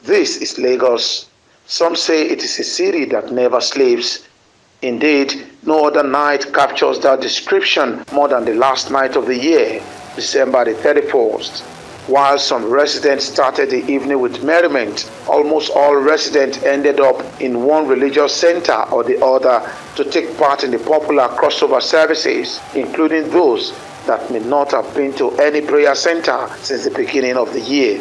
This is Lagos. Some say it is a city that never sleeps. Indeed, no other night captures that description more than the last night of the year, December the 31st. While some residents started the evening with merriment, almost all residents ended up in one religious center or the other to take part in the popular crossover services, including those that may not have been to any prayer center since the beginning of the year.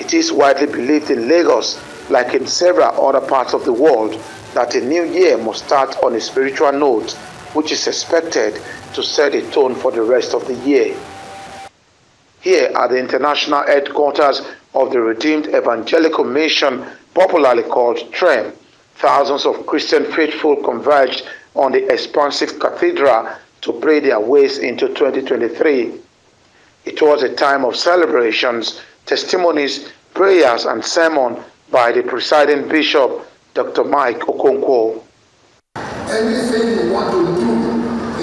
It is widely believed in Lagos, like in several other parts of the world, that a new year must start on a spiritual note, which is expected to set a tone for the rest of the year. Here at the international headquarters of the Redeemed Evangelical Mission, popularly called TREM, thousands of Christian faithful converged on the expansive cathedral to pray their ways into 2023. It was a time of celebrations, testimonies, prayers, and sermon by the presiding bishop, Dr. Mike Okonkwo. Anything you want to do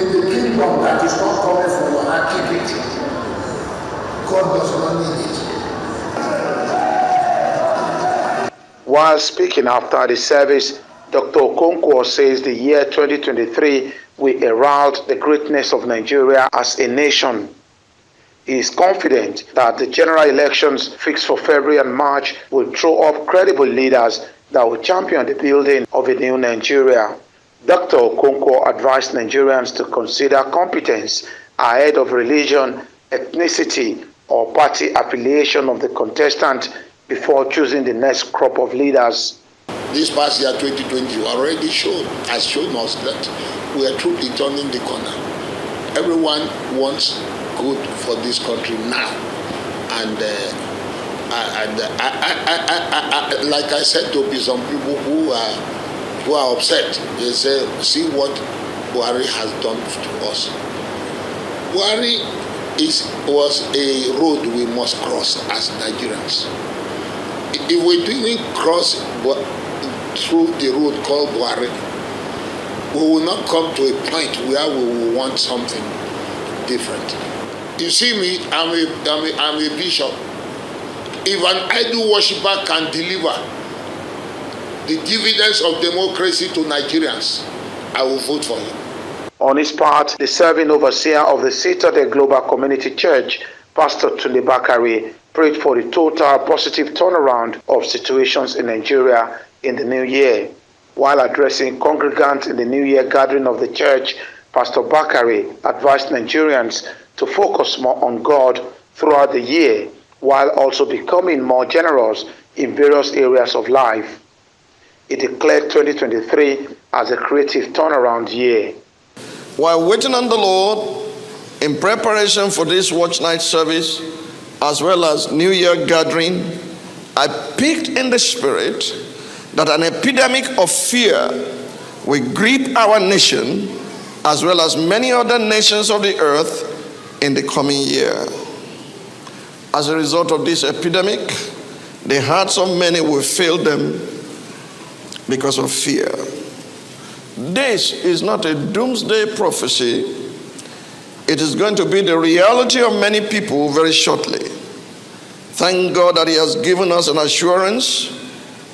in the kingdom that is not coming from your heart, keep it. God does not need it. While speaking after the service, Dr. Okonkwo says the year 2023 will herald the greatness of Nigeria as a nation. He is confident that the general elections fixed for February and March will throw up credible leaders that will champion the building of a new Nigeria. Dr. Okonkwo advised Nigerians to consider competence ahead of religion, ethnicity, or party affiliation of the contestant before choosing the next crop of leaders. This past year, 2020, has shown us that we are truly turning the corner. Everyone wants good for this country now. And like I said to some people who are upset, they say, see what Buhari has done to us. Buhari was a road we must cross as Nigerians. If we didn't cross through the road called Buhari, we will not come to a point where we will want something different. You see me, I'm a bishop. If an idol worshiper can deliver the dividends of democracy to Nigerians, I will vote for him. On his part, the serving overseer of the Citadel Global Community Church, Pastor Tunde Bakare, prayed for the total positive turnaround of situations in Nigeria in the new year. While addressing congregants in the New Year gathering of the church, Pastor Bakare advised Nigerians to focus more on God throughout the year, while also becoming more generous in various areas of life. He declared 2023 as a creative turnaround year. While waiting on the Lord in preparation for this watch night service, as well as New Year gathering, I picked in the spirit that an epidemic of fear will grip our nation, as well as many other nations of the earth, in the coming year. As a result of this epidemic, the hearts of many will fail them because of fear. This is not a doomsday prophecy. It is going to be the reality of many people very shortly. Thank God that He has given us an assurance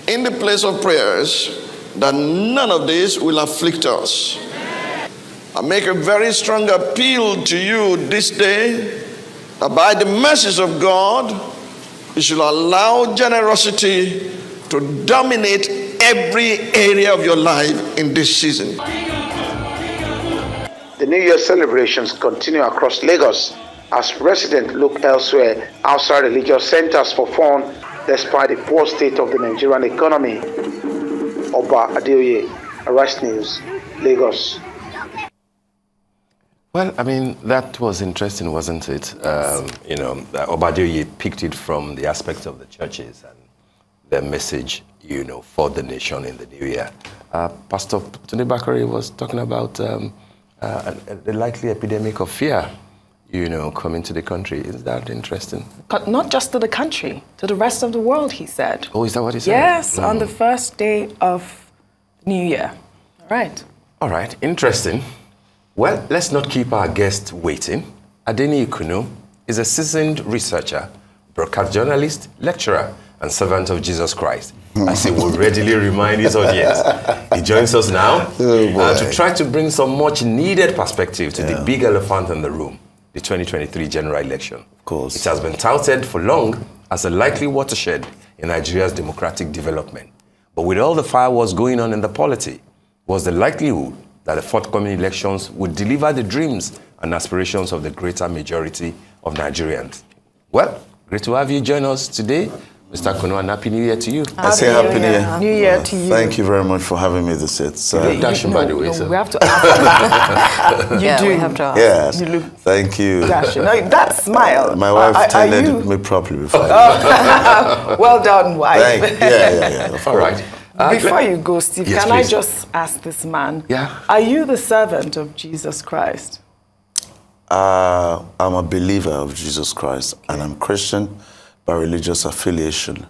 in the place of prayers that none of this will afflict us. I make a very strong appeal to you this day that by the mercies of God, you should allow generosity to dominate every area of your life in this season. The New Year celebrations continue across Lagos as residents look elsewhere outside religious centers for fun despite the poor state of the Nigerian economy. Oba Adeniyi, Arise News, Lagos. Well, I mean, that was interesting, wasn't it? Oba Adeniyi picked it from the aspects of the churches and their message, for the nation in the new year. Pastor Tunde Bakare was talking about the likely epidemic of fear, coming to the country. Is that interesting? Not just to the country, to the rest of the world, he said. Oh, is that what he said? Yes, on the first day of New Year. All right. All right, interesting. Well, let's not keep our guests waiting. Adeniyi Kunnu is a seasoned researcher, broadcast journalist, lecturer, and servant of Jesus Christ, as he will readily remind his audience. He joins us now to try to bring some much needed perspective to the big elephant in the room, the 2023 general election. Of course. It has been touted for long as a likely watershed in Nigeria's democratic development. But with all the fireworks going on in the polity, was the likelihood that the forthcoming elections would deliver the dreams and aspirations of the greater majority of Nigerians? Well, great to have you join us today. Mr. Kunnu, and Happy New Year to you. I say Happy New Year. New Year to you. Thank you very much for having me this year. Dashing, by the way, sir. We have to ask. You do. We have to ask. Yes. You look thank you. dashing. No, that smile. My wife tailored me properly before I Well done, wife. Yeah. All right. Before you go, Steve, yes, can please. I just ask this man? Yeah. Are you the servant of Jesus Christ? I'm a believer of Jesus Christ, and I'm Christian by religious affiliation.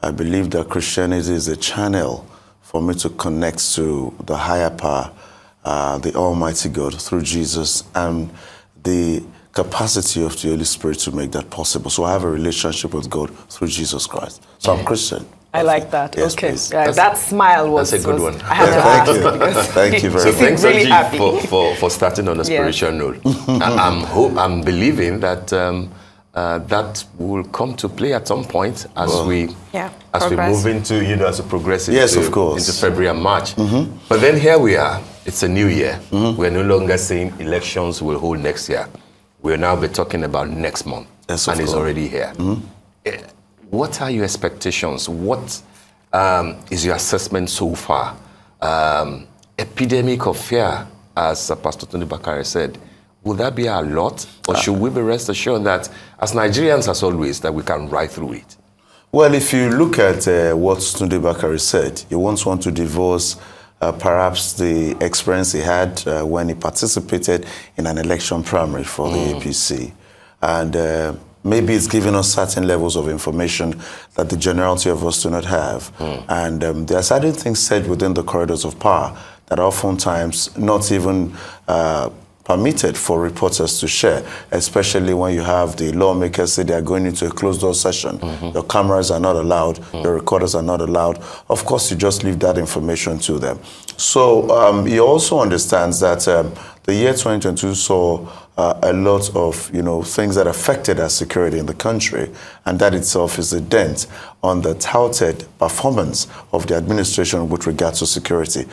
I believe that Christianity is a channel for me to connect to the higher power, the Almighty God, through Jesus, and the capacity of the Holy Spirit to make that possible. So I have a relationship with God through Jesus Christ. So I'm Christian. I like that. Yes, okay. please. That smile was... That's a good one. I had to ask because Thank you very So much. thanks, really Angie, happy. for starting on a spiritual note. I'm believing that that will come to play at some point as we move into, as we progress of course. into February and March. But then here we are. It's a new year. We're no longer saying elections will hold next year. We'll now be talking about next month. Yes, of and it's course. already here. What are your expectations? What is your assessment so far? Epidemic of fear, as Pastor Tunde Bakare said, will that be a lot? Or should we be rest assured that, as Nigerians as always, that we can ride through it? Well, if you look at what Tunde Bakare said, you once want to divorce perhaps the experience he had when he participated in an election primary for the APC. And maybe it's giving us certain levels of information that the generality of us do not have. And there are certain things said within the corridors of power that are oftentimes not even permitted for reporters to share, especially when you have the lawmakers say they are going into a closed-door session. Your cameras are not allowed, your recorders are not allowed. Of course, you just leave that information to them. So he also understands that the year 2022 saw a lot of things that affected our security in the country, and that itself is a dent on the touted performance of the administration with regard to security.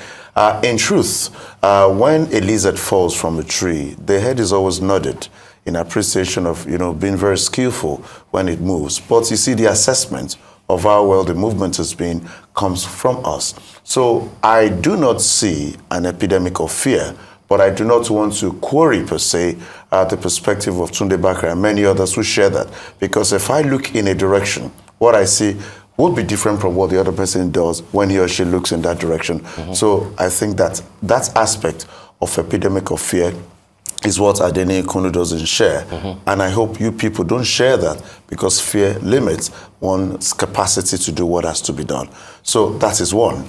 In truth, when a lizard falls from a tree, the head is always nodded in appreciation of being very skillful when it moves. But you see, the assessment of how well the movement has been comes from us. So I do not see an epidemic of fear, but I do not want to query, per se, the perspective of Tunde Bakare and many others who share that. Because if I look in a direction, what I see would be different from what the other person does when he or she looks in that direction. So I think that that aspect of epidemic of fear is what Adeniyi Kunnu doesn't share. And I hope you people don't share that, because fear limits one's capacity to do what has to be done. So that is one.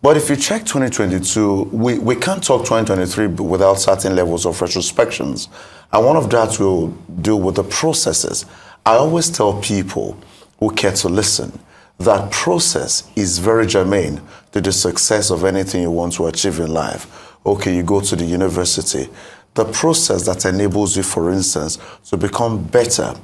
But if you check 2022, we can't talk 2023 without certain levels of retrospections. And one of that will do with the processes. I always tell people who care to listen that process is very germane to the success of anything you want to achieve in life. Okay, you go to the university. The process that enables you, for instance, to become better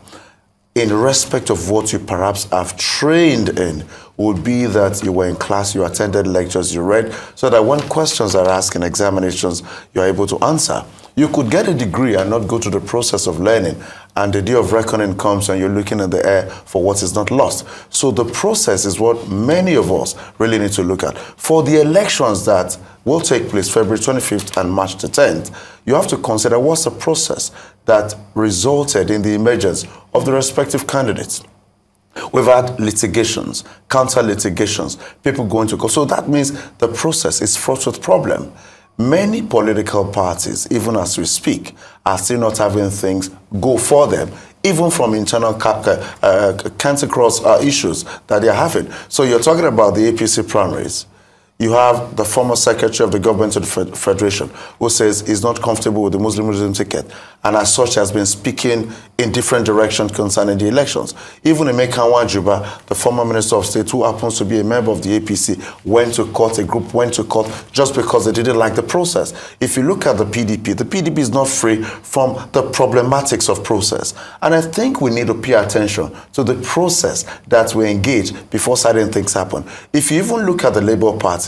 in respect of what you perhaps have trained in would be that you were in class, you attended lectures, you read, so that when questions are asked in examinations, you're able to answer. You could get a degree and not go to the process of learning, and the day of reckoning comes and you're looking in the air for what is not lost. So the process is what many of us really need to look at. For the elections that will take place February 25th and March the 10th, you have to consider what's the process that resulted in the emergence of the respective candidates. We've had litigations, counter litigations, people going to court. So that means the process is fraught with problem. Many political parties, even as we speak, are still not having things go for them, even from internal cancer-cross issues that they're having. So you're talking about the APC primaries. You have the former secretary of the government of the Federation who says he's not comfortable with the Muslim ticket, and as such has been speaking in different directions concerning the elections. Even Emeka Nwajuba, the former minister of state who happens to be a member of the APC, went to court, a group went to court just because they didn't like the process. If you look at the PDP is not free from the problematics of process. And I think we need to pay attention to the process that we engage before certain things happen. If you even look at the Labour Party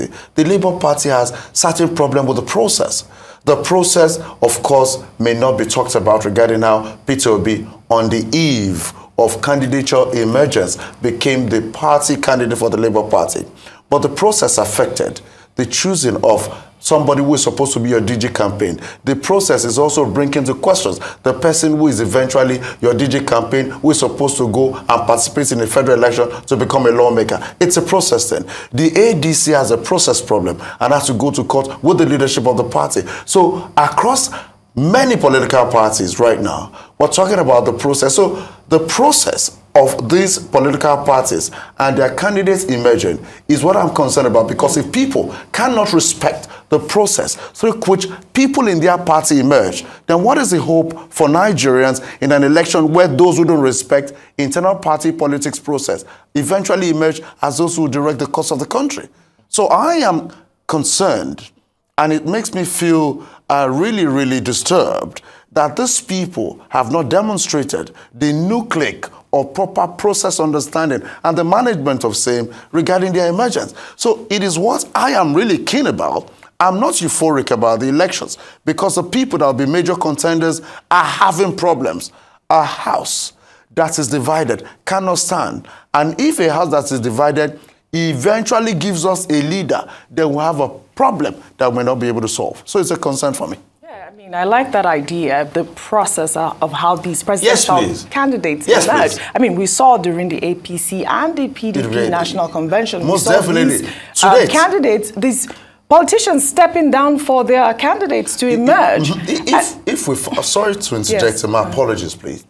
has certain problem with the process. The process, of course, may not be talked about regarding how Peter Obi, on the eve of candidature emergence, became the party candidate for the Labour Party. But the process affected the choosing of somebody who is supposed to be your DG campaign. The process is also bringing into questions the person who is eventually your DG campaign, who is supposed to go and participate in a federal election to become a lawmaker. It's a process then. The ADC has a process problem and has to go to court with the leadership of the party. So across many political parties right now, we're talking about the process. So the process of these political parties and their candidates emerging is what I'm concerned about, because if people cannot respect the process through which people in their party emerge, then what is the hope for Nigerians in an election where those who don't respect internal party politics process eventually emerge as those who direct the course of the country? So I am concerned, and it makes me feel really, really disturbed that these people have not demonstrated the nucleic or proper process understanding and the management of same regarding their emergence. So it is what I am really keen about. I'm not euphoric about the elections because the people that will be major contenders are having problems. A house that is divided cannot stand. And if a house that is divided eventually gives us a leader, then we'll have a problem that we may not be able to solve. So it's a concern for me. Yeah, I mean, I like that idea, the process of how these presidential candidates emerge. I mean, we saw during the APC and the PDP National Convention, most definitely, these candidates, these politicians stepping down for their candidates to emerge. If we, sorry to interject, my apologies, please.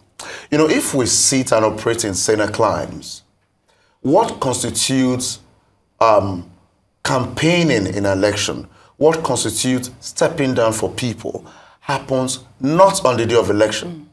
You know, if we sit and operate in Senate climes, what constitutes campaigning in an election, what constitutes stepping down for people, happens not on the day of election.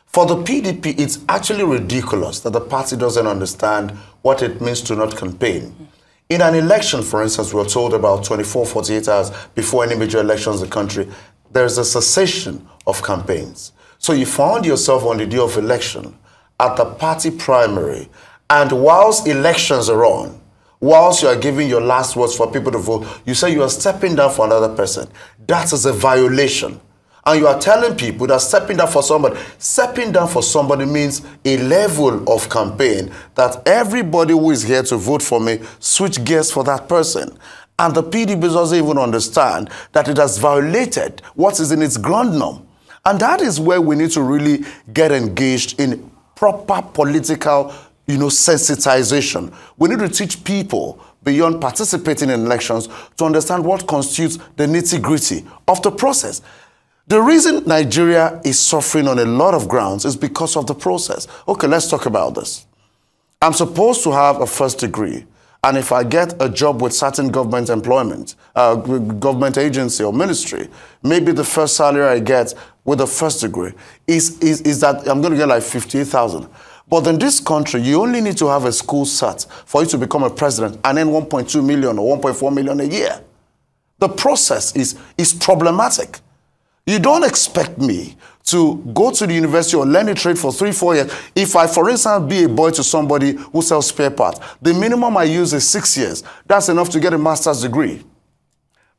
For the PDP, it's actually ridiculous that the party doesn't understand what it means to not campaign. In an election, for instance, we're told about 24, 48 hours before any major elections in the country, there's a cessation of campaigns. So you found yourself on the day of election at the party primary, and whilst elections are on, whilst you are giving your last words for people to vote, you say you are stepping down for another person. That is a violation. And you are telling people that stepping down for somebody means a level of campaign that everybody who is here to vote for me switch gears for that person. And the PDP doesn't even understand that it has violated what is in its ground norm. And that is where we need to really get engaged in proper political, sensitization. We need to teach people beyond participating in elections to understand what constitutes the nitty-gritty of the process. The reason Nigeria is suffering on a lot of grounds is because of the process. Okay, let's talk about this. I'm supposed to have a first degree, and if I get a job with certain government employment, government agency or ministry, maybe the first salary I get with a first degree is that I'm going to get like 58,000. But in this country, you only need to have a school cert for you to become a president and then 1.2 million or 1.4 million a year. The process is problematic. You don't expect me to go to the university or learn a trade for 3-4 years. If I, for instance, be a boy to somebody who sells spare parts, the minimum I use is 6 years. That's enough to get a master's degree.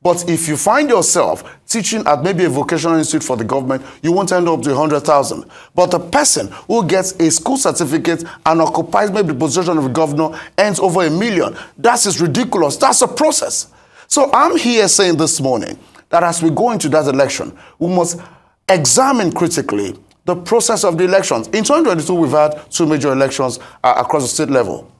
But if you find yourself teaching at maybe a vocational institute for the government, you won't end up to 100,000. But the person who gets a school certificate and occupies maybe the position of a governor earns over $1 million. That is ridiculous. That's a process. So I'm here saying this morning that as we go into that election, we must examine critically the process of the elections. In 2022, we've had 2 major elections across the state level.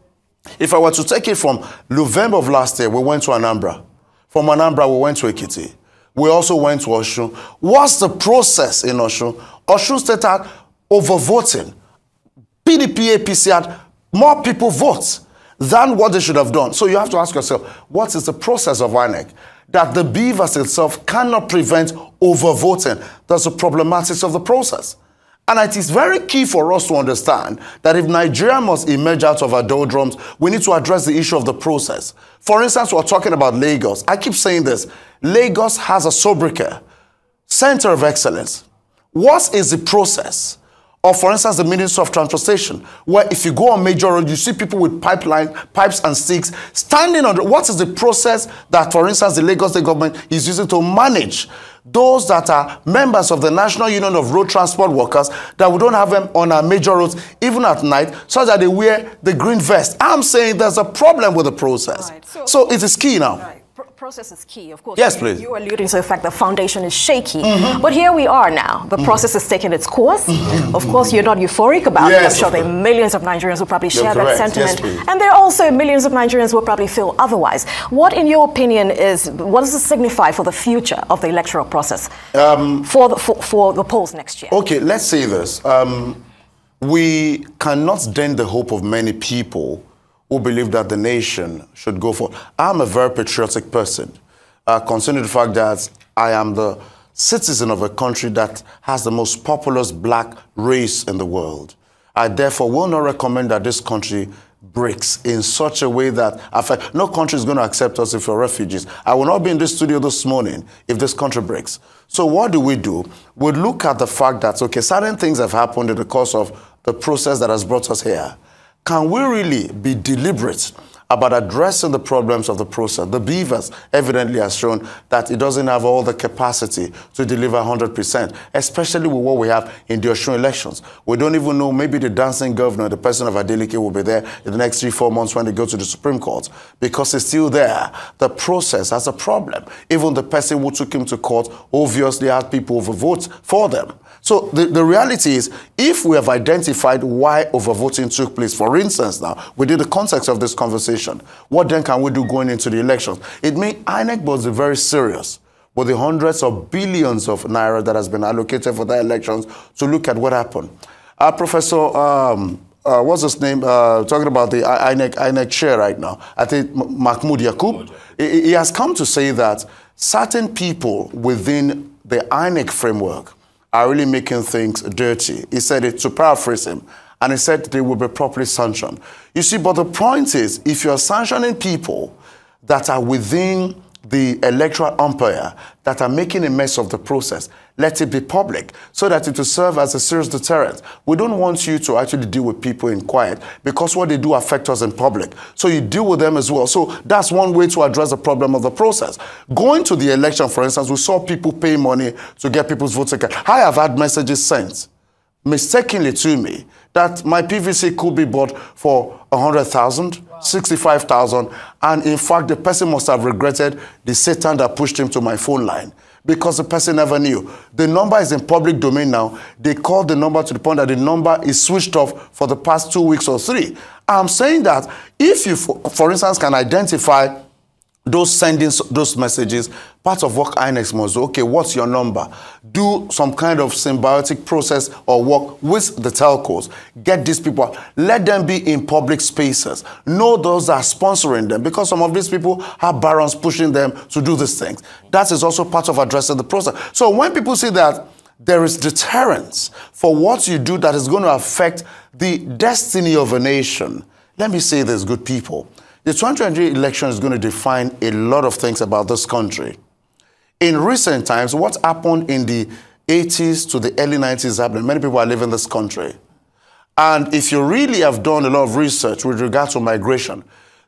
If I were to take it from November of last year, we went to Anambra. From Anambra, we went to Ekiti. We also went to Osun. What's the process in Osun? Osun State had overvoting. PDP, APC had more people vote. than what they should have done. So you have to ask yourself, what is the process of INEC? That the beavers itself cannot prevent overvoting. That's the problematics of the process. And it is very key for us to understand that if Nigeria must emerge out of our doldrums, we need to address the issue of the process. For instance, we're talking about Lagos. I keep saying this. Lagos has a sobriquet, Center of Excellence. What is the process? Or for instance, the Ministry of Transportation, where if you go on major road, you see people with pipes and sticks standing on what is the process that, for instance, the Lagos State government is using to manage those that are members of the National Union of Road Transport Workers, that we don't have them on our major roads, even at night, so that they wear the green vest. I'm saying there's a problem with the process. Right. So it is key now. Right. Process is key, of course. Yes, please. You alluding to the fact the foundation is shaky. But here we are now. The process is taking its course. Of course, you're not euphoric about it. I'm sure there are millions of Nigerians who probably share that sentiment. Yes, and there are also millions of Nigerians who probably feel otherwise. What, in your opinion, what does it signify for the future of the electoral process for the polls next year? Okay, let's say this. We cannot dent the hope of many people who believe that the nation should go for. I'm a very patriotic person, considering the fact that I am the citizen of a country that has the most populous black race in the world. I therefore will not recommend that this country breaks in such a way that no country is going to accept us if we're refugees. I will not be in this studio this morning if this country breaks. So what do? We look at the fact that, okay, certain things have happened in the course of the process that has brought us here. Can we really be deliberate about addressing the problems of the process? The beavers evidently has shown that it doesn't have all the capacity to deliver 100%, especially with what we have in the Osun elections. We don't even know, maybe the dancing governor, the person of Adeniyi, will be there in the next 3-4 months when they go to the Supreme Court, because it's still there. The process has a problem. Even the person who took him to court obviously had people overvote for them. So the reality is, if we have identified why overvoting took place, for instance now, within the context of this conversation, what then can we do going into the elections? It means INEC was very serious with the hundreds of billions of naira that has been allocated for the elections to look at what happened. Professor, what's his name? Talking about the INEC chair right now, I think Mahmoud Yakub, he has come to say that certain people within the INEC framework are really making things dirty. He said it, to paraphrase him, and he said they will be properly sanctioned. You see, but the point is, if you're sanctioning people that are within the electoral umpire, that are making a mess of the process, let it be public so that it will serve as a serious deterrent. We don't want you to actually deal with people in quiet, because what they do affects us in public. So you deal with them as well. So that's one way to address the problem of the process. Going to the election, for instance, we saw people pay money to get people's votes taken. I have had messages sent mistakenly to me that my PVC could be bought for 100,000, 65,000, and in fact the person must have regretted the Satan that pushed him to my phone line, because the person never knew. The number is in public domain now. They called the number to the point that the number is switched off for the past 2 weeks or 3. I'm saying that if you, for instance, can identify those sending those messages, part of what INEC must do, okay, what's your number? Do some kind of symbiotic process or work with the telcos. Get these people, let them be in public spaces. Know those that are sponsoring them, because some of these people have barons pushing them to do these things. That is also part of addressing the process. So when people see that there is deterrence for what you do that is going to affect the destiny of a nation, let me say this, good people. The 2023 election is going to define a lot of things about this country. In recent times, what happened in the 80s to the early 90s happened. Many people are leaving this country. And if you really have done a lot of research with regard to migration,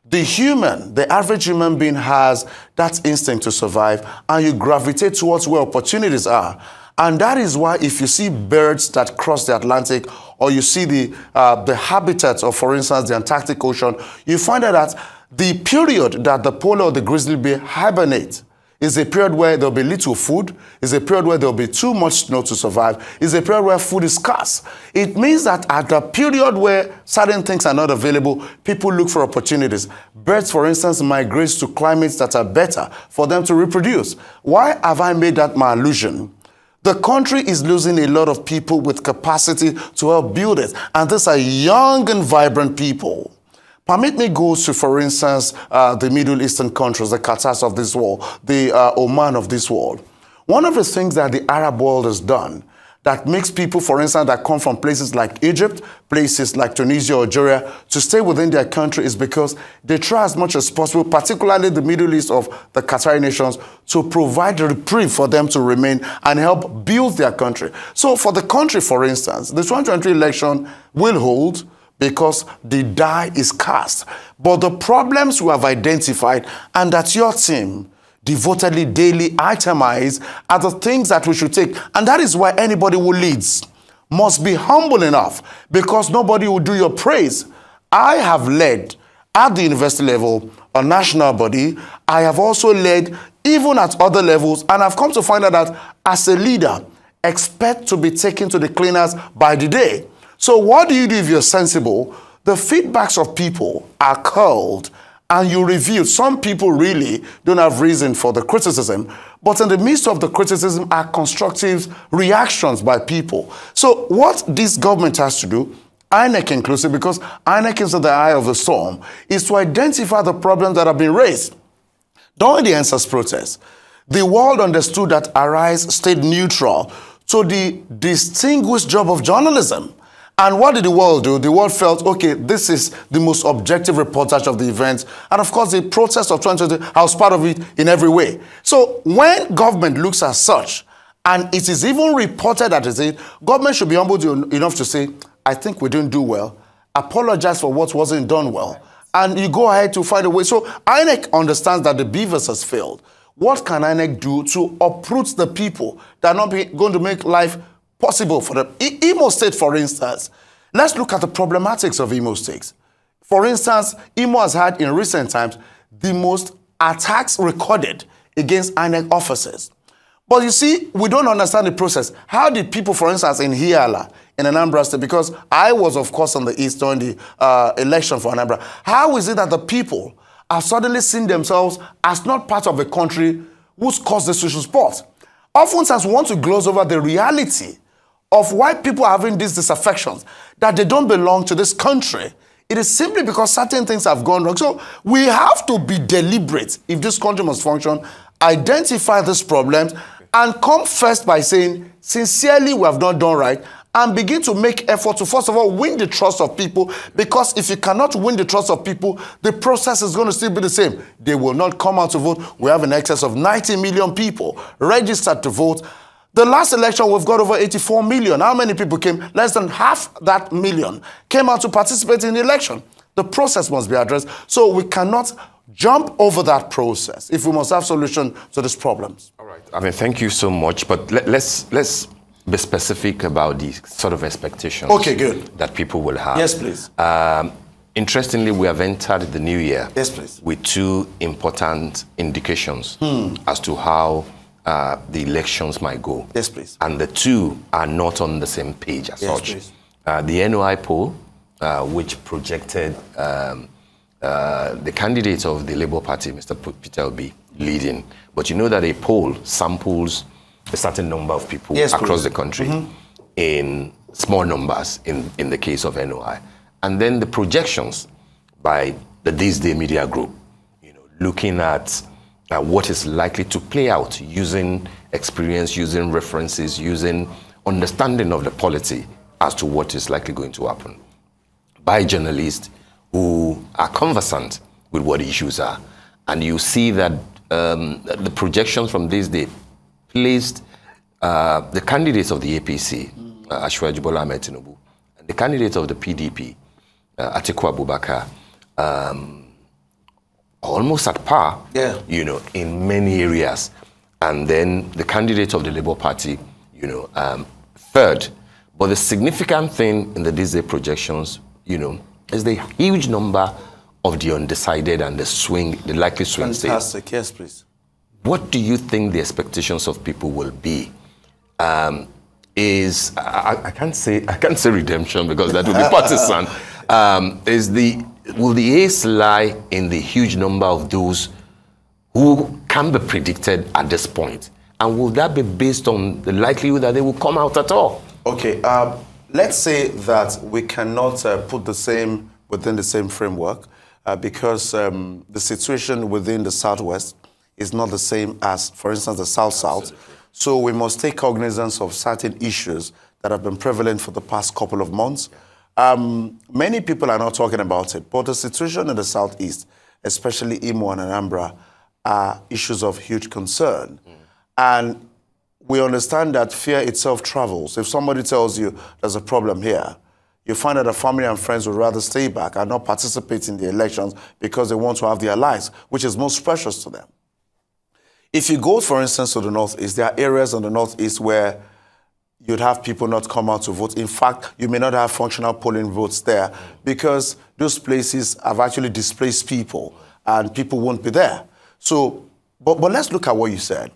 the average human being has that instinct to survive, and you gravitate towards where opportunities are. And that is why if you see birds that cross the Atlantic, or you see the habitats of, for instance, the Antarctic Ocean, you find out that the period that the polar or the grizzly bear hibernate is a period where there'll be little food, is a period where there'll be too much snow to survive, is a period where food is scarce. It means that at the period where certain things are not available, people look for opportunities. Birds, for instance, migrate to climates that are better for them to reproduce. Why have I made that my allusion? The country is losing a lot of people with capacity to help build it. And these are young and vibrant people. Permit me go to, for instance, the Middle Eastern countries, the Qatars of this world, the Oman of this world. One of the things that the Arab world has done that makes people, for instance, that come from places like Egypt, places like Tunisia or Algeria, to stay within their country is because they try as much as possible, particularly the Middle East of the Qatari nations, to provide a reprieve for them to remain and help build their country. So for the country, for instance, the 2023 election will hold because the die is cast. But the problems we have identified and that your team devotedly daily itemize are the things that we should take. And that is why anybody who leads must be humble enough, because nobody will do your praise. I have led at the university level, a national body. I have also led even at other levels, and I've come to find out that as a leader, expect to be taken to the cleaners by the day. So what do you do if you're sensible? The feedbacks of people are curled, and you review. Some people really don't have reason for the criticism, but in the midst of the criticism are constructive reactions by people. So what this government has to do, INEC inclusive, because INEC is in the eye of the storm, is to identify the problems that have been raised. During the NSAS protest, the world understood that Arise stayed neutral to the distinguished job of journalism. And what did the world do? The world felt, okay, this is the most objective reportage of the event. And of course, the protest of 2020, I was part of it in every way. So when government looks at such, and it is even reported that government should be humble enough to say, I think we didn't do well. Apologize for what wasn't done well. And you go ahead to find a way. So INEC understands that the beavers has failed. What can INEC do to uproot the people that are not going to make life possible for them? Imo State, for instance, let's look at the problematics of Imo State. For instance, Imo has had in recent times the most attacks recorded against INEC officers. But you see, we don't understand the process. How did people, for instance, in Hiala, in Anambra State, because I was, of course, on the east during the election for Anambra, how is it that the people have suddenly seen themselves as not part of a country whose cause they should support? Oftentimes, we want to gloss over the reality of why people are having these disaffections, that they don't belong to this country. It is simply because certain things have gone wrong. So we have to be deliberate if this country must function, identify these problems, and come first by saying, sincerely, we have not done right, and begin to make effort to, first of all, win the trust of people, because if you cannot win the trust of people, the process is going to still be the same. They will not come out to vote. We have in excess of 90 million people registered to vote. The last election, we've got over 84 million. How many people came? Less than half that million came out to participate in the election. The process must be addressed. So we cannot jump over that process if we must have solution to these problems. All right. I mean, thank you so much. But let's be specific about the sort of expectations that people will have. Yes, please. Interestingly, we have entered the new year with two important indications as to how the elections might go. Yes, please. And the two are not on the same page as such. The NOI poll, which projected the candidate of the Labour Party, Mr. Peter Obi, leading. But you know that a poll samples a certain number of people across the country in small numbers in the case of NOI. And then the projections by the This Day Media Group, looking at what is likely to play out using experience, using references, using understanding of the polity as to what is likely going to happen by journalists who are conversant with what issues are. And you see that the projections from this day placed the candidates of the APC, Ashwaji Bola Ahmed Tinubu, and the candidate of the PDP, Atiku Abubakar, almost at par, in many areas. And then the candidate of the Labour Party, third. But the significant thing in the This Day projections, is the huge number of the undecided and the likely swing states. Fantastic, yes, please. What do you think the expectations of people will be? I can't say redemption because that would be partisan. Will the ace lie in the huge number of those who can be predicted at this point? And will that be based on the likelihood that they will come out at all? Okay, let's say that we cannot put the same within the same framework. because the situation within the Southwest is not the same as, for instance, the South-South. So we must take cognizance of certain issues that have been prevalent for the past couple of months. Many people are not talking about it, but the situation in the Southeast, especially Imo and Anambra, are issues of huge concern. And we understand that fear itself travels. If somebody tells you there's a problem here, you find that the family and friends would rather stay back and not participate in the elections because they want to have their lives, which is most precious to them. If you go, for instance, to the Northeast, there are areas in the Northeast where you'd have people not come out to vote. In fact, you may not have functional polling votes there because those places have actually displaced people and people won't be there. So, but let's look at what you said.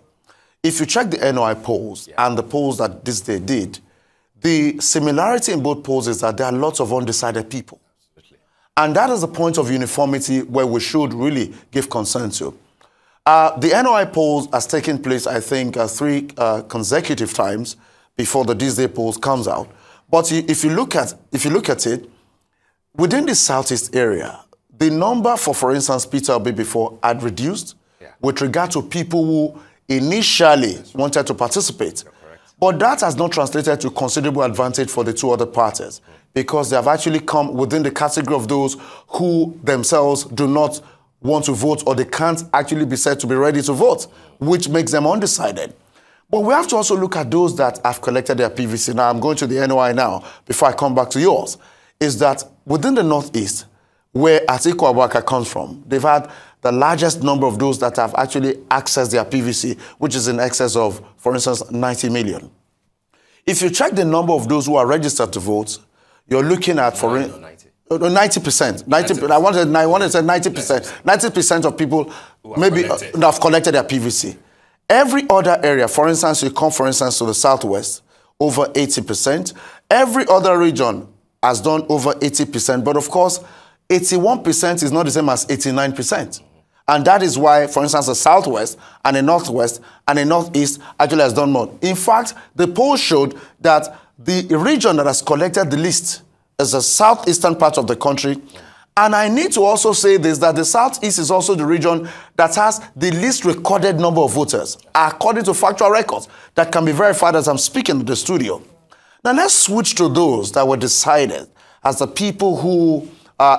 If you check the NOI polls and the polls that this day did, the similarity in both polls is that there are lots of undecided people. Absolutely. And that is the point of uniformity where we should really give concern to. The NOI polls has taken place, I think, 3 consecutive times before the this day polls comes out. But if you look at it, within the Southeast area, the number for instance, Peter Obi before had reduced with regard to people who initially wanted to participate. But that has not translated to considerable advantage for the 2 other parties because they have actually come within the category of those who themselves do not want to vote or they can't actually be said to be ready to vote, which makes them undecided. But we have to also look at those that have collected their PVC. Now, I'm going to the NOI now before I come back to yours, is that within the Northeast, where Atiku Abubakar comes from, they've had the largest number of those that have actually accessed their PVC, which is in excess of, for instance, 90 million. If you check the number of those who are registered to vote, you're looking at 90%. 90%. I wanted to say 90%. 90% of people maybe have collected their PVC. Every other area, for instance, you come, for instance, to the Southwest, over 80%. Every other region has done over 80%. But of course, 81% is not the same as 89%. And that is why, for instance, the Southwest and the Northwest and the Northeast actually has done more. In fact, the poll showed that the region that has collected the least is the southeastern part of the country. And I need to also say this, that the Southeast is also the region that has the least recorded number of voters, according to factual records that can be verified as I'm speaking in the studio. Now let's switch to those that were decided as the people who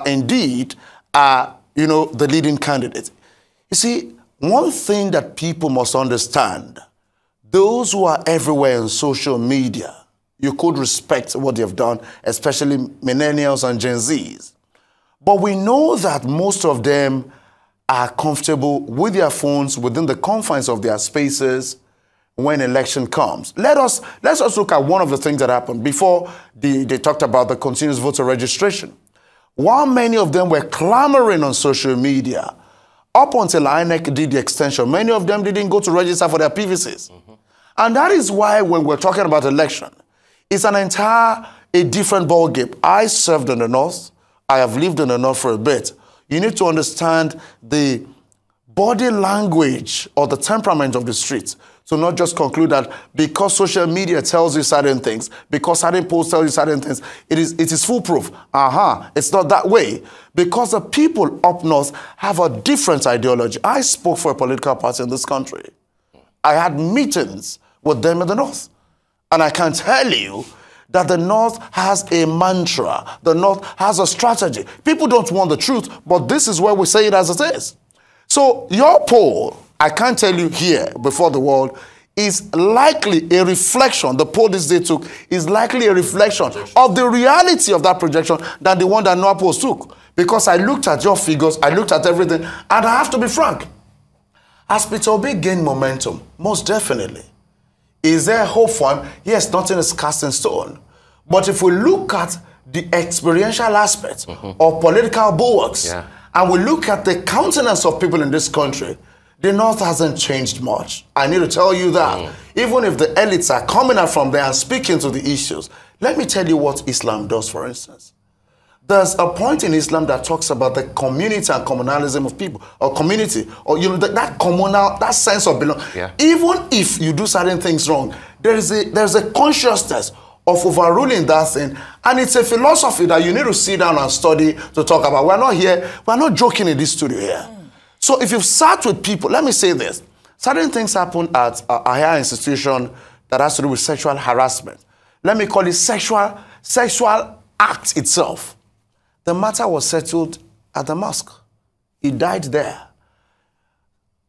indeed are, the leading candidates. You see, one thing that people must understand, those who are everywhere on social media, you could respect what they've done, especially millennials and Gen Zs. But we know that most of them are comfortable with their phones within the confines of their spaces when election comes. Let's look at one of the things that happened before they talked about the continuous voter registration. While many of them were clamoring on social media, up until INEC did the extension, many of them didn't go to register for their PVCs. And that is why when we're talking about election, it's a different ballgame. I served in the North. I have lived in the North for a bit. You need to understand the body language or the temperament of the streets. So not just conclude that because social media tells you certain things, because certain posts tell you certain things, it is foolproof. It's not that way. Because the people up north have a different ideology. I spoke for a political party in this country. I had meetings with them in the North. And I can tell you that the North has a mantra. The North has a strategy. People don't want the truth, but this is where we say it as it is. So your poll, I can't tell you here before the world, is likely a reflection, the poll this day took, is likely a reflection of the reality of that projection than the one that NOA polls took. Because I looked at your figures, I looked at everything, and I have to be frank. As Peter Obi gained momentum, most definitely. Is there hope for him? Yes, nothing is cast in stone. But if we look at the experiential aspect of political bulwarks, and we look at the countenance of people in this country, the North hasn't changed much. I need to tell you that. Even if the elites are coming out from there and speaking to the issues, let me tell you what Islam does, for instance. There's a point in Islam that talks about the community and communalism of people, or community, or that communal, that sense of belonging. Even if you do certain things wrong, there's a consciousness of overruling that thing. And it's a philosophy that you need to sit down and study to talk about. We're not here, we're not joking in this studio here. So if you've sat with people, let me say this. Certain things happen at a higher institution that has to do with sexual harassment. Let me call it sexual act itself. The matter was settled at the mosque. He died there.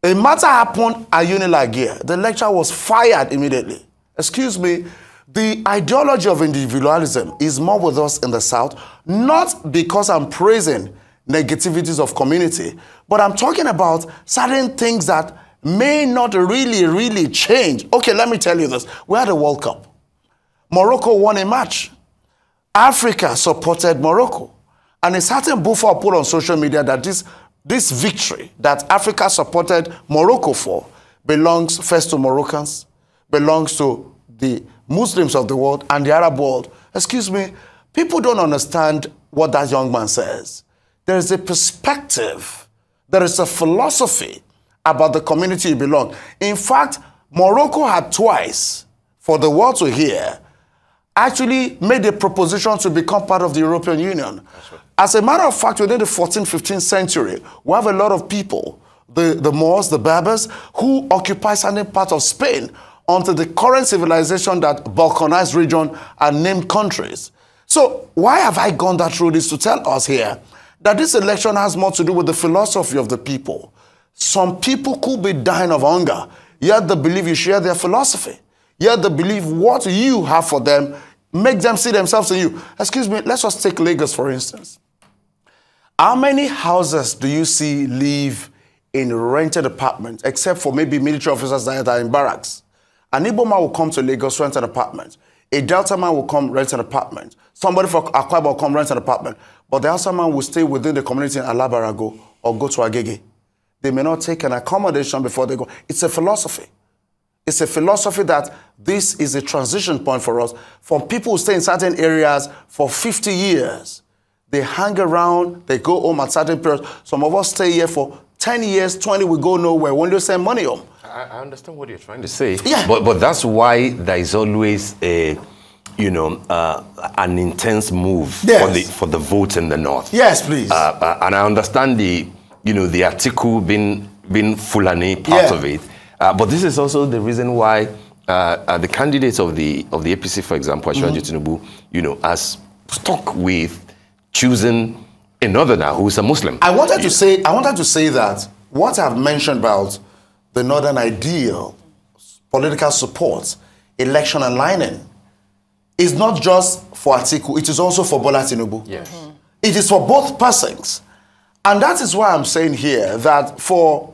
A matter happened at Unilag here. The lecturer was fired immediately. Excuse me, the ideology of individualism is more with us in the South, not because I'm praising negativities of community, but I'm talking about certain things that may not really change. Okay, let me tell you this. We had a World Cup. Morocco won a match. Africa supported Morocco. And a certain buffer put on social media that this victory that Africa supported Morocco for belongs first to Moroccans, belongs to the Muslims of the world and the Arab world. Excuse me, people don't understand what that young man says. There is a perspective, there is a philosophy about the community you belong. In fact, Morocco had twice, for the world to hear, actually made a proposition to become part of the European Union. Right. As a matter of fact, within the 14th, 15th century, we have a lot of people, the Moors, the Berbers, who occupy certain part of Spain until the current civilization that balkanized region are named countries. So why have I gone that road is to tell us here that this election has more to do with the philosophy of the people. Some people could be dying of hunger, yet they believe you share their philosophy. Yet they believe what you have for them make them see themselves in you. Excuse me, let's just take Lagos, for instance. How many houses do you see live in rented apartments, except for maybe military officers that are in barracks? An Igbo man will come to Lagos, rent an apartment. A Delta man will come rent an apartment. Somebody from Akwa will come rent an apartment. But the Hausa man will stay within the community in Alabarago or go to Agege. They may not take an accommodation before they go. It's a philosophy. It's a philosophy that this is a transition point for us. From people who stay in certain areas for 50 years, they hang around, they go home at certain periods. Some of us stay here for 10 years, 20, we go nowhere. When you send money home. I understand what you're trying to say. Yeah. But that's why there is always a, an intense move for the vote in the North. Yes, please. And I understand the article being Fulani part of it. But this is also the reason why the candidates of the APC, for example, Asiwaju Tinubu, has stuck with choosing a northerner who is a Muslim. I wanted to say that what I've mentioned about the northern ideal, political support, election aligning, is not just for Atiku, it is also for Bola Tinubu. Yes. It is for both persons. And that is why I'm saying here that for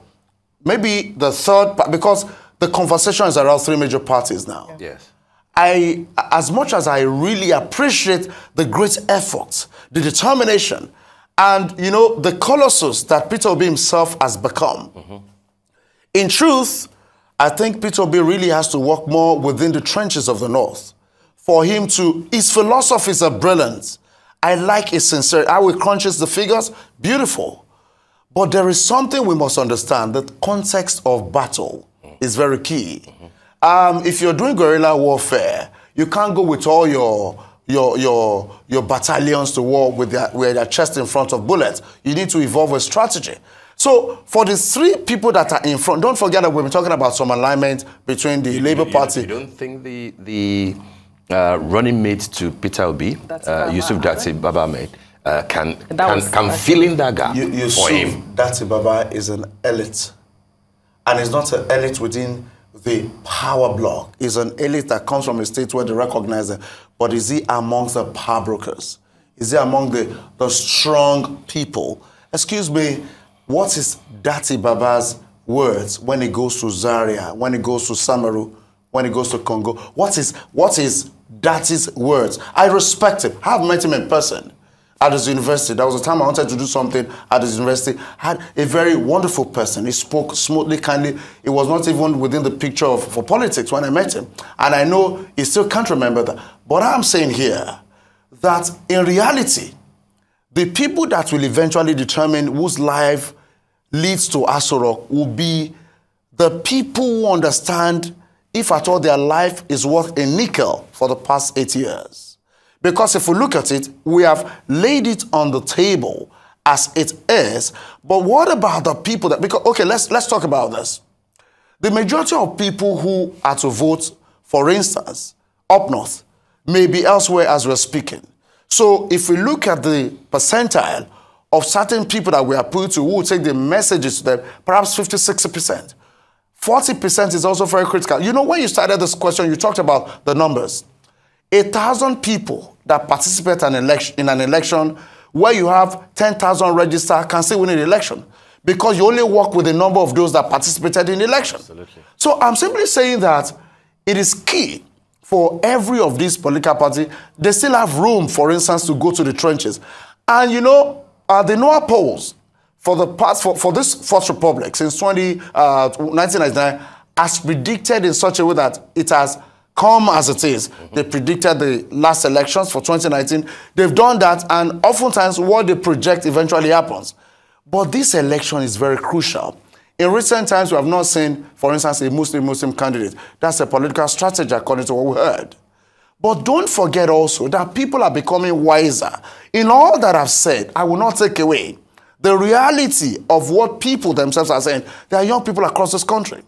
maybe the third, because the conversation is around three major parties now. Yes. As much as I really appreciate the great effort, the determination, and, the colossus that Peter Obi himself has become, in truth, I think Peter Obi really has to work more within the trenches of the North. For him to, his philosophies are brilliant. I like his sincerity. How he crunches the figures, beautiful. But there is something we must understand. The context of battle is very key. If you're doing guerrilla warfare, you can't go with all your battalions to war with their chest in front of bullets. You need to evolve a strategy. So for the three people that are in front, don't forget that we've been talking about some alignment between the Labour Party. You don't think the running mate to Peter Obi, Yusuf Dati Baba Ahmed, can fill in that gap for him? Dati Baba is an elite. And it's not an elite within the power block. It's an elite that comes from a state where they recognize them. But is he amongst the power brokers? Is he among the strong people? Excuse me, what is Dati Baba's words when he goes to Zaria, when he goes to Samaru, when he goes to Congo? What is Dati's words? I respect him. I have met him in person at his university. There was a time I wanted to do something at his university. I had a very wonderful person. He spoke smoothly, kindly. It was not even within the picture for politics when I met him. And I know he still can't remember that. But I'm saying here that in reality, the people that will eventually determine whose life leads to Aso Rock will be the people who understand if at all their life is worth a nickel for the past 8 years. Because if we look at it, we have laid it on the table as it is. But what about the people that, because, okay, let's talk about this. The majority of people who are to vote, for instance, up north, may be elsewhere as we're speaking. So if we look at the percentile of certain people that we are put to, who will take the messages to them, perhaps 50–60%. 40% is also very critical. You know, when you started this question, you talked about the numbers. 1,000 people that participate in an election where you have 10,000 registered can still win an election, because you only work with the number of those that participated in the election. Absolutely. So I'm simply saying that it is key for every of these political parties. They still have room, for instance, to go to the trenches. And you know, the NOAA polls for the past, for this Fourth Republic since 1999 has predicted in such a way that it has come as it is. They predicted the last elections for 2019. They've done that, and oftentimes what they project eventually happens. But this election is very crucial. In recent times, we have not seen, for instance, a Muslim candidate. That's a political strategy, according to what we heard. But don't forget also that people are becoming wiser. In all that I've said, I will not take away the reality of what people themselves are saying. There are young people across this country.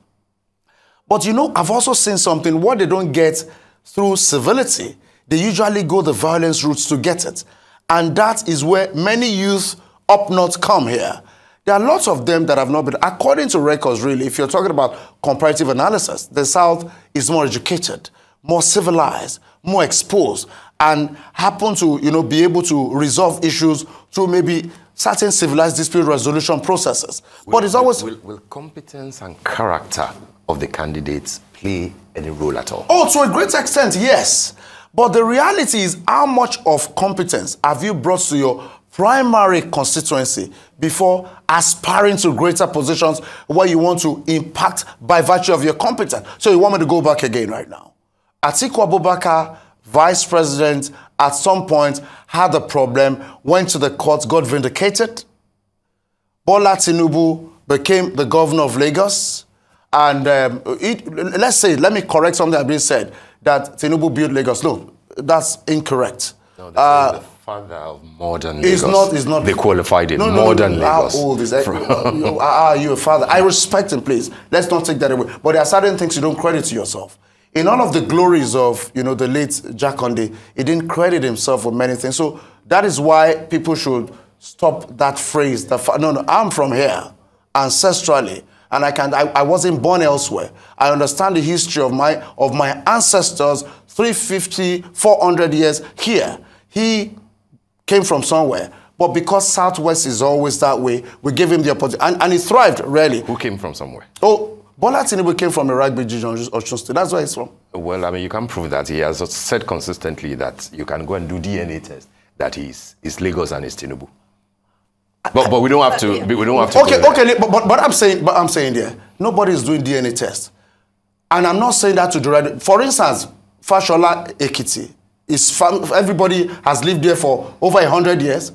But you know, I've also seen something, what they don't get through civility, they usually go the violence routes to get it. And that is where many youth up north come here. There are lots of them that have not been, according to records really, if you're talking about comparative analysis, the South is more educated, more civilized, more exposed, and happen to, you know, be able to resolve issues through maybe certain civilized dispute resolution processes. But it's always... Will competence and character of the candidates play any role at all? Oh, to a great extent, yes. But the reality is, how much of competence have you brought to your primary constituency before aspiring to greater positions where you want to impact by virtue of your competence? So you want me to go back again right now? Atiku Abubakar, vice president, at some point had a problem, went to the court, got vindicated. Bola Tinubu became the governor of Lagos. And let me correct something that been said, that Tinubu built Lagos. No, that's incorrect. No, the father of modern Lagos. He's not. They qualified it, modern Lagos. How old is that? Are you a father? I respect him, please. Let's not take that away. But there are certain things you don't credit to yourself. In all of the glories of, you know, the late Jakonde, he didn't credit himself with many things. So that is why people should stop that phrase. No, I'm from here, ancestrally. And I wasn't born elsewhere. I understand the history of my ancestors, 350, 400 years here. He came from somewhere. But because Southwest is always that way, we gave him the opportunity. And he thrived, really. Who came from somewhere? Oh, Bola Tinubu came from a rugby region, Osun State. That's where he's from. Well, I mean, you can prove that. He has said consistently that you can go and do DNA test that he's Lagos and he's Tinubu. But we don't have to. We don't have to. Okay. But I'm saying there, nobody is doing DNA test, and I'm not saying that to deride. For instance, Fashola Ekiti is everybody has lived there for over 100 years.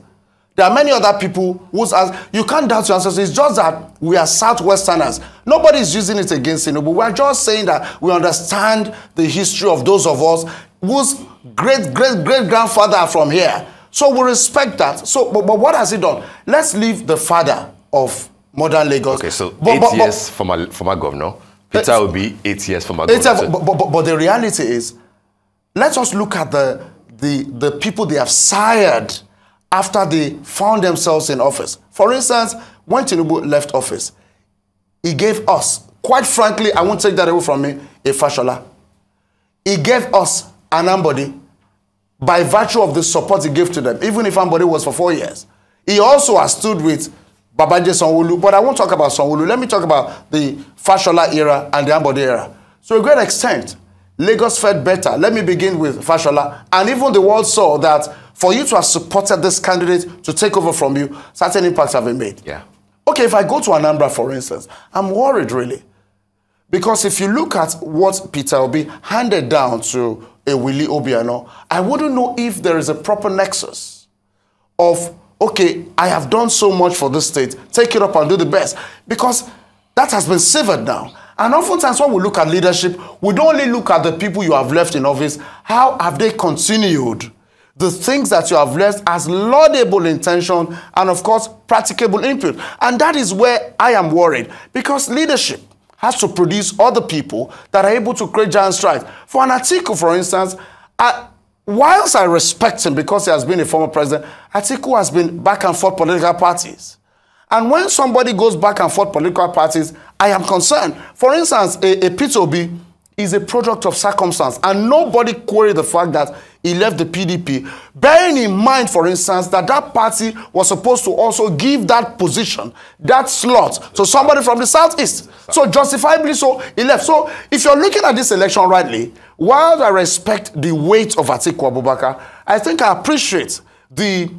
There are many other people whose you can't doubt your ancestors. It's just that we are Southwesterners. Nobody is using it against Tinubu. We are just saying that we understand the history of those of us whose great-great-great-grandfather are from here. So we respect that. So, but what has he done? Let's leave the father of modern Lagos. Okay, so 8 years former governor. Peter will be 8 years former governor. But the reality is, let us look at the people they have sired after they found themselves in office. For instance, when Tinubu left office, he gave us, quite frankly, I won't take that away from me, a Fashola. He gave us an Ambody by virtue of the support he gave to them, even if Ambody was for 4 years. He also has stood with Babajide Sanwo-Olu, but I won't talk about Sanwo-Olu. Let me talk about the Fashola era and the Ambody era. To a great extent, Lagos fared better. Let me begin with Fashola. And even the world saw that for you to have supported this candidate to take over from you, certain impacts have been made. Yeah. Okay, if I go to Anambra, for instance, I'm worried, really. Because if you look at what Peter Obi handed down to a Willie Obiano, I wouldn't know if there is a proper nexus of, okay, I have done so much for this state, take it up and do the best. Because that has been severed now. And oftentimes when we look at leadership, we don't only look at the people you have left in office. How have they continued the things that you have left as laudable intention and, of course, practicable input? And that is where I am worried, because leadership has to produce other people that are able to create giant strides. For an Atiku, for instance, whilst I respect him because he has been a former president, Atiku has been back and forth political parties. And when somebody goes back and forth political parties, I am concerned. For instance, a Peter Obi is a product of circumstance, and nobody queried the fact that he left the PDP, bearing in mind, for instance, that that party was supposed to also give that position, that slot, to somebody from the Southeast. So justifiably so, he left. So if you're looking at this election rightly, while I respect the weight of Atiku Abubakar, I think I appreciate the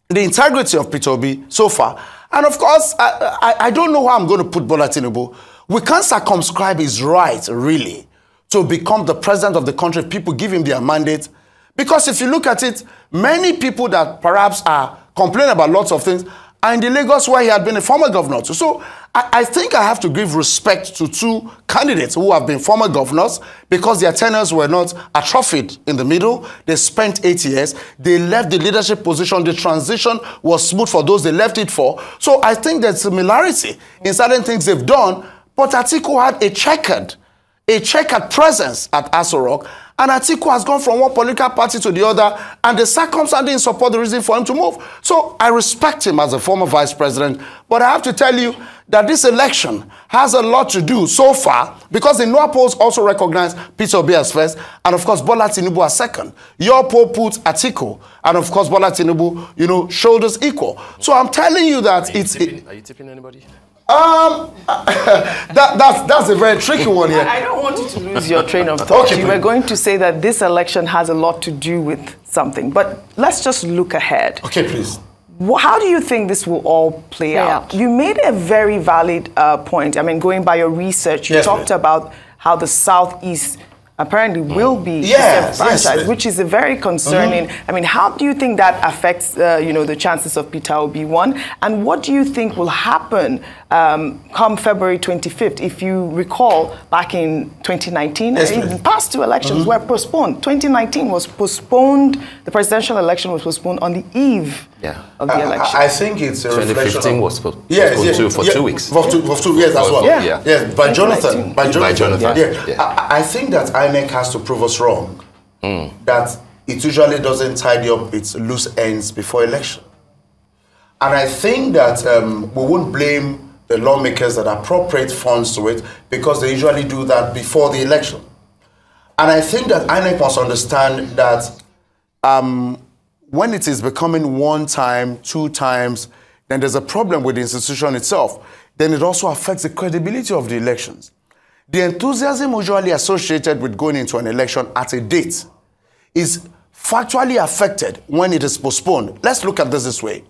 integrity of Peter Obi so far. And of course, I don't know how I'm going to put Bola Tinubu. We can't circumscribe his right, really, to become the president of the country if people give him their mandate. Because if you look at it, many people that perhaps are complaining about lots of things are in the Lagos where he had been a former governor. So I think I have to give respect to two candidates who have been former governors because their tenures were not atrophied in the middle. They spent 8 years. They left the leadership position. The transition was smooth for those they left it for. So I think there's similarity in certain things they've done. But Atiku had a checkered presence at Aso Rock. And Atiku has gone from one political party to the other, and the circumstances didn't support the reason for him to move. So I respect him as a former vice president, but I have to tell you that this election has a lot to do so far, because the NOAA polls also recognize Peter Obi as first, and of course Bola Tinubu as second. Your poll puts Atiku, and of course Bola Tinubu, shoulders equal. So I'm telling you that Are you tipping anybody? That's a very tricky one here. I don't want you to lose your train of thought. Okay, you were going to say that this election has a lot to do with something, but let's just look ahead. Okay, please. How do you think this will all play out? You made a very valid point. I mean, going by your research, you talked about how the Southeast apparently will be disenfranchised, which is a very concerning. I mean, how do you think that affects, the chances of Peter Obi one? And what do you think will happen come February 25th? If you recall, back in 2019, the past two elections were postponed. 2019 was postponed. The presidential election was postponed on the eve of the election. I think it's a reflection. 2015 was postponed for 2 weeks. For 2 years as well. Yes, by Jonathan. I think that INEC has to prove us wrong. That it usually doesn't tidy up its loose ends before election. And I think that we won't blame the lawmakers that appropriate funds to it, because they usually do that before the election. And I think that INEC must understand that when it is becoming 1 time, 2 times, then there's a problem with the institution itself. Then it also affects the credibility of the elections. The enthusiasm usually associated with going into an election at a date is factually affected when it is postponed. Let's look at this way.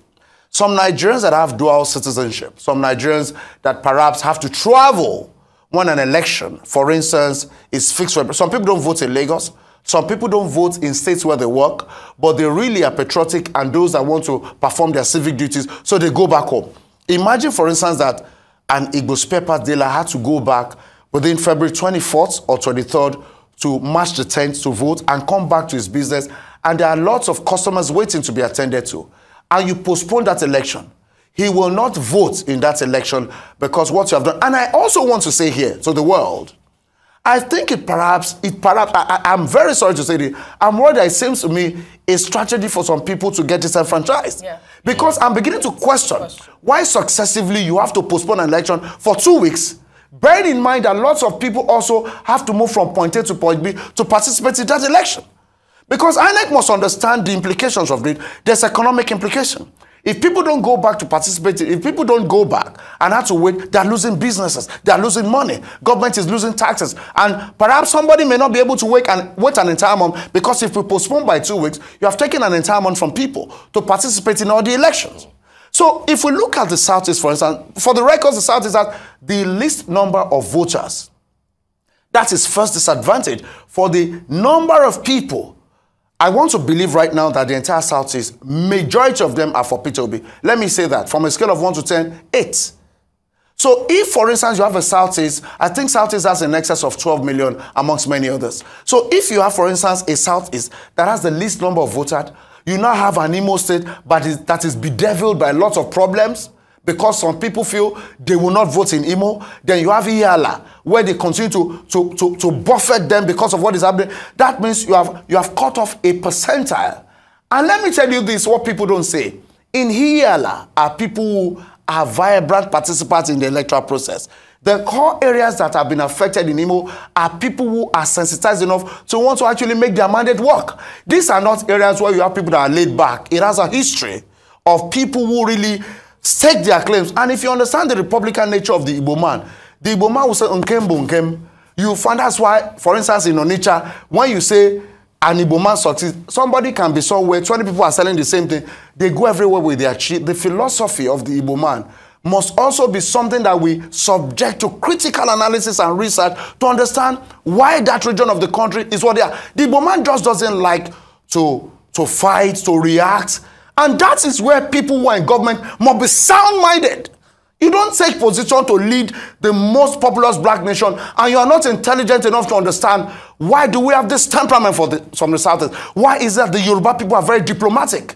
Some Nigerians that have dual citizenship, some Nigerians that perhaps have to travel when an election, for instance, is fixed. Some people don't vote in Lagos. Some people don't vote in states where they work, but they really are patriotic and those that want to perform their civic duties, so they go back home. Imagine, for instance, that an Igbo spare parts dealer had to go back within February 24th or 23rd to March the 10th to vote and come back to his business, and there are lots of customers waiting to be attended to, and you postpone that election. He will not vote in that election because what you have done. And I also want to say here to the world, I think I'm very sorry to say this, I'm worried that it seems to me a strategy for some people to get disenfranchised. Because I'm beginning to question why successively you have to postpone an election for 2 weeks, bearing in mind that lots of people also have to move from point A to point B to participate in that election. Because INEC must understand the implications of it. There's economic implication. If people don't go back to participate, if people don't go back and have to wait, they're losing businesses, they're losing money, government is losing taxes, and perhaps somebody may not be able to wait an entire month, because if we postpone by 2 weeks, you have taken an entire month from people to participate in all the elections. So if we look at the Southeast, for instance, for the records, the Southeast has the least number of voters. That is first disadvantage for the number of people. I want to believe right now that the entire Southeast, majority of them are for Peter Obi. Let me say that from a scale of 1 to 10, 8. So if, for instance, you have a Southeast, I think Southeast has in excess of 12 million amongst many others. So if you have, for instance, a Southeast that has the least number of voters, you now have an Imo State that is bedeviled by lots of problems because some people feel they will not vote in Imo. Then you have Ihiala, where they continue to buffet them because of what is happening. That means you have cut off a percentile. And let me tell you this, what people don't say. In Ihiala are people who are vibrant participants in the electoral process. The core areas that have been affected in Imo are people who are sensitized enough to want to actually make their mandate work. These are not areas where you have people that are laid back. It has a history of people who really stake their claims. And if you understand the Republican nature of the Igbo man will say, Nkem Bunkem. You find that's why, for instance, in Onitsha, when you say, an Igbo man succeeds, somebody can be somewhere, 20 people are selling the same thing, they go everywhere with their cheat. The philosophy of the Igbo man must also be something that we subject to critical analysis and research to understand why that region of the country is what they are. The Igbo man just doesn't like to fight, to react, and that is where people who are in government must be sound-minded. You don't take position to lead the most populous black nation and you are not intelligent enough to understand why do we have this temperament from the South. Why is it that the Yoruba people are very diplomatic?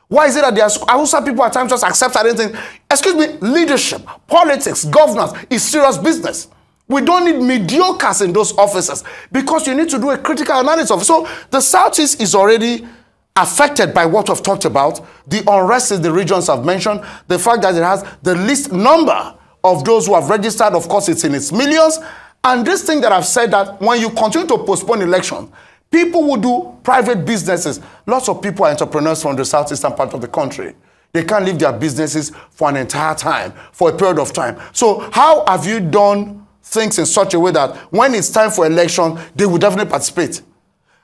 Why is it that the Hausa people at times just accept anything? Excuse me, leadership, politics, governance is serious business. We don't need mediocres in those offices because you need to do a critical analysis of it. So the Southeast is already affected by what we've talked about, the unrest in the regions I've mentioned, the fact that it has the least number of those who have registered, of course, it's in its millions, and this thing that I've said that when you continue to postpone election, people who do private businesses, lots of people are entrepreneurs from the southeastern part of the country. They can't leave their businesses for an entire time, for a period of time. So how have you done things in such a way that when it's time for election, they will definitely participate?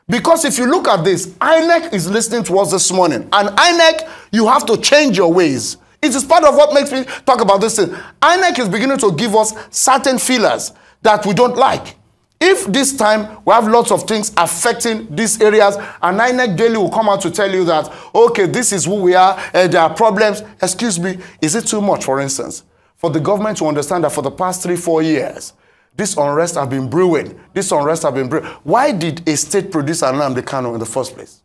Because if you look at this, INEC is listening to us this morning. And INEC, you have to change your ways. It is part of what makes me talk about this thing. INEC is beginning to give us certain feelers that we don't like. If this time we have lots of things affecting these areas, and INEC daily will come out to tell you that, okay, this is who we are, and there are problems. Excuse me, is it too much, for instance, for the government to understand that for the past 3-4 years, this unrest have been brewing. This unrest have been brewing. Why did a state produce Nnamdi Kanu in the first place?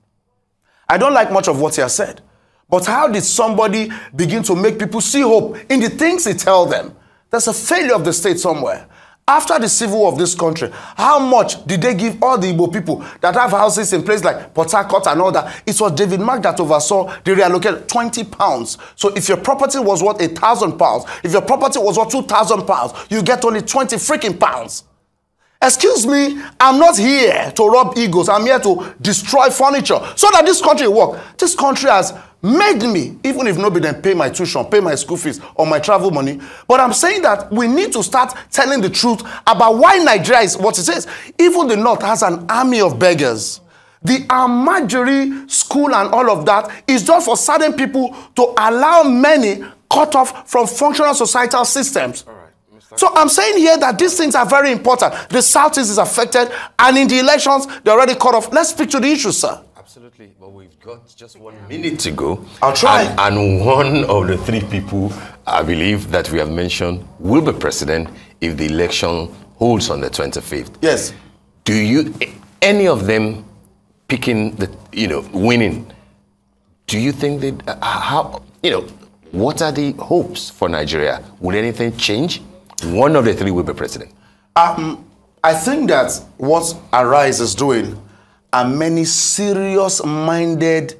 I don't like much of what he has said. But how did somebody begin to make people see hope in the things he tells them? There's a failure of the state somewhere. After the civil war of this country, how much did they give all the Igbo people that have houses in places like Port Harcourt and all that? It was David Mark that oversaw, they reallocated £20. So if your property was worth £1,000, if your property was worth £2,000, you get only 20 freaking pounds. Excuse me, I'm not here to rub egos. I'm here to destroy furniture so that this country will work. This country has made me, even if nobody then pay my tuition, pay my school fees or my travel money. But I'm saying that we need to start telling the truth about why Nigeria is what it is. Even the North has an army of beggars. The Amajiri school and all of that is just for certain people to allow many cut off from functional societal systems. So I'm saying here that these things are very important. The Southeast is affected, and in the elections, they're already cut off. Let's speak to the issue, sir. Absolutely, but we've got just 1 minute to go. I'll try. And one of the 3 people, I believe, that we have mentioned will be president if the election holds on the 25th. Yes. Do you, any of them picking the, winning, do you think that, what are the hopes for Nigeria? Will anything change? One of the 3 will be president. I think that what Arise is doing, and many serious-minded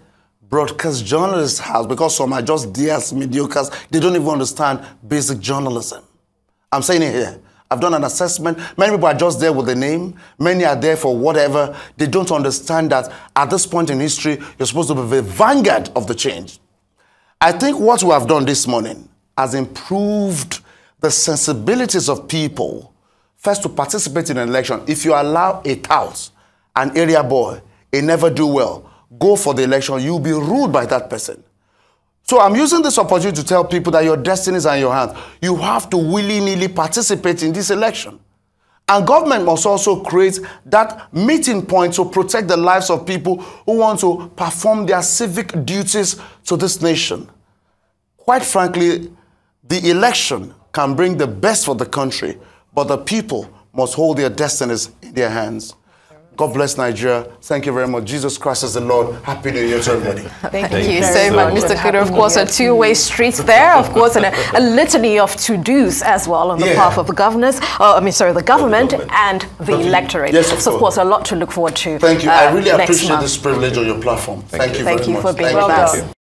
broadcast journalists have, because some are just DS mediocres, they don't even understand basic journalism. I'm saying it here. I've done an assessment. Many people are just there with the name. Many are there for whatever. They don't understand that at this point in history, you're supposed to be the vanguard of the change. I think what we have done this morning has improved the sensibilities of people, first to participate in an election. If you allow a tout, an area boy, a never-do-well, go for the election, you'll be ruled by that person. So I'm using this opportunity to tell people that your destinies are in your hands. You have to willy-nilly participate in this election. And government must also create that meeting point to protect the lives of people who want to perform their civic duties to this nation. Quite frankly, the election can bring the best for the country, but the people must hold their destinies in their hands. God bless Nigeria. Thank you very much. Jesus Christ is the Lord. Happy New Year to everybody. Thank you so much, Mr. Kunnu. Of course, a two-way street there, of course, and a litany of to-dos as well on the path of the governors, the government and the electorate. Yes, so, of course, a lot to look forward to. Thank you. I really appreciate this privilege on your platform. Thank you very much. Thank you for being with us.